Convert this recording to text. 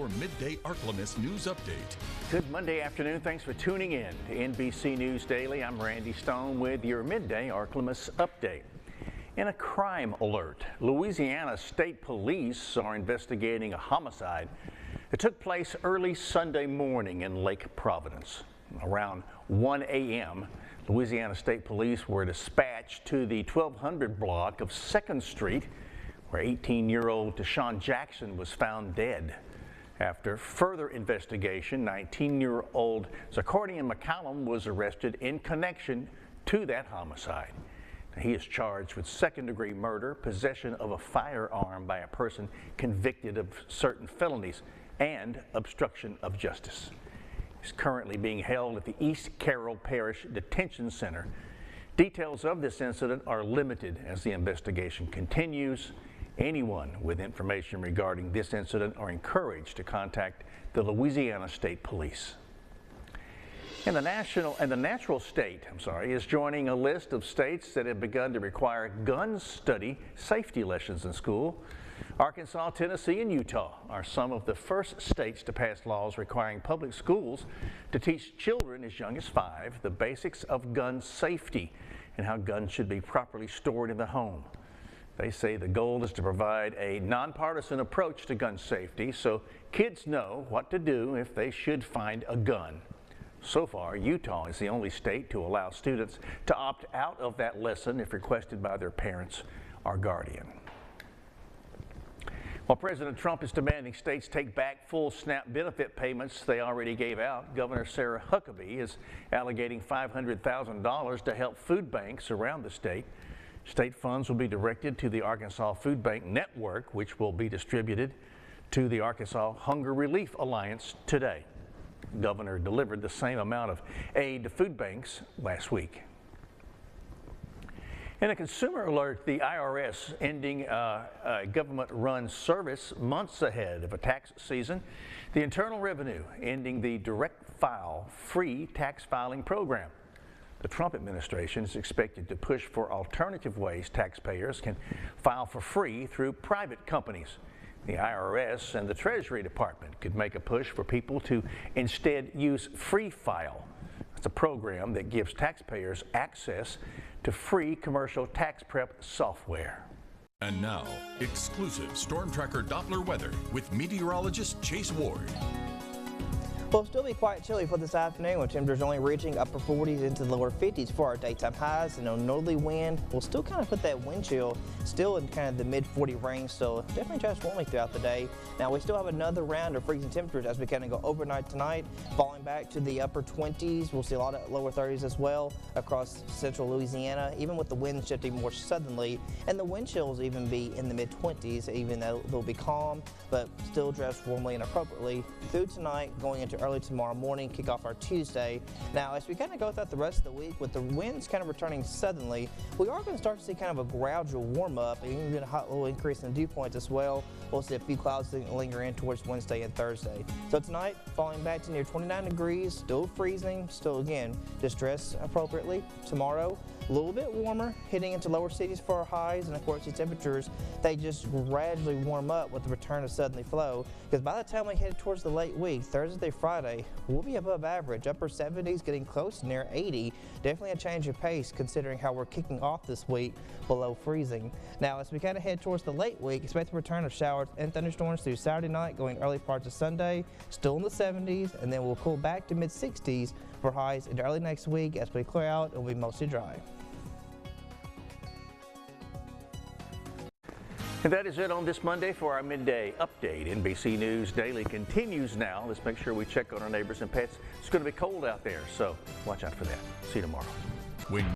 your Midday Ark-La-Miss news update. Good Monday afternoon. Thanks for tuning in to NBC News Daily. I'm Randy Stone with your Midday Ark-La-Miss update. In a crime alert, Louisiana State Police are investigating a homicide that took place early Sunday morning in Lake Providence. Around 1 a.m., Louisiana State Police were dispatched to the 1200 block of 2nd Street, where 18-year-old Deshaun Jackson was found dead. After further investigation, 19-year-old Zacardian McCallum was arrested in connection to that homicide. He is charged with second-degree murder, possession of a firearm by a person convicted of certain felonies, and obstruction of justice. He's currently being held at the East Carroll Parish Detention Center. Details of this incident are limited as the investigation continues. Anyone with information regarding this incident are encouraged to contact the Louisiana State Police. And the natural state is joining a list of states that have begun to require gun study safety lessons in school. Arkansas, Tennessee, and Utah are some of the first states to pass laws requiring public schools to teach children as young as 5 the basics of gun safety and how guns should be properly stored in the home. They say the goal is to provide a nonpartisan approach to gun safety so kids know what to do if they should find a gun. So far, Utah is the only state to allow students to opt out of that lesson if requested by their parents or guardian. While President Trump is demanding states take back full SNAP benefit payments they already gave out, Governor Sarah Huckabee is allocating $500,000 to help food banks around the state. State funds will be directed to the Arkansas Food Bank Network, which will be distributed to the Arkansas Hunger Relief Alliance today. The governor delivered the same amount of aid to food banks last week. In a consumer alert, the IRS ending a government-run service months ahead of a tax season. The Internal Revenue ending the direct file free tax filing program. The Trump administration is expected to push for alternative ways taxpayers can file for free through private companies. The IRS and the Treasury Department could make a push for people to instead use Free File. It's a program that gives taxpayers access to free commercial tax prep software. And now, exclusive Storm Tracker Doppler weather with meteorologist Chase Ward. Well, it'll still be quite chilly for this afternoon, with temperatures only reaching upper 40s into the lower 50s for our daytime highs, and a northerly wind will still kind of put that wind chill still in kind of the mid-40 range, so definitely just warmly throughout the day. Now, we still have another round of freezing temperatures as we kind of go overnight tonight, falling back to the upper 20s. We'll see a lot of lower 30s as well across central Louisiana, even with the wind shifting more southerly, and the wind chills even be in the mid-20s, even though they'll be calm, but still dressed warmly and appropriately through tonight, going into early tomorrow morning, kick off our Tuesday. Now, as we kind of go throughout the rest of the week, with the winds kind of returning southerly, we are going to start to see kind of a gradual warm up, and even a hot little increase in dew points as well. We'll see a few clouds linger in towards Wednesday and Thursday. So tonight, falling back to near 29 degrees, still freezing, still again, just dress appropriately. Tomorrow, a little bit warmer, hitting into lower cities for our highs, and of course these temperatures, they just gradually warm up with the return of southerly flow, because by the time we head towards the late week, Thursday, Friday, we'll be above average, upper 70s, getting close to near 80. Definitely a change of pace considering how we're kicking off this week below freezing. Now, as we kind of head towards the late week, expect the return of showers and thunderstorms through Saturday night, going early parts of Sunday, still in the 70s, and then we'll cool back to mid-60s for highs into early next week. As we clear out, it'll be mostly dry. And that is it on this Monday for our midday update. NBC News Daily continues now. Let's make sure we check on our neighbors and pets. It's going to be cold out there, so watch out for that. See you tomorrow.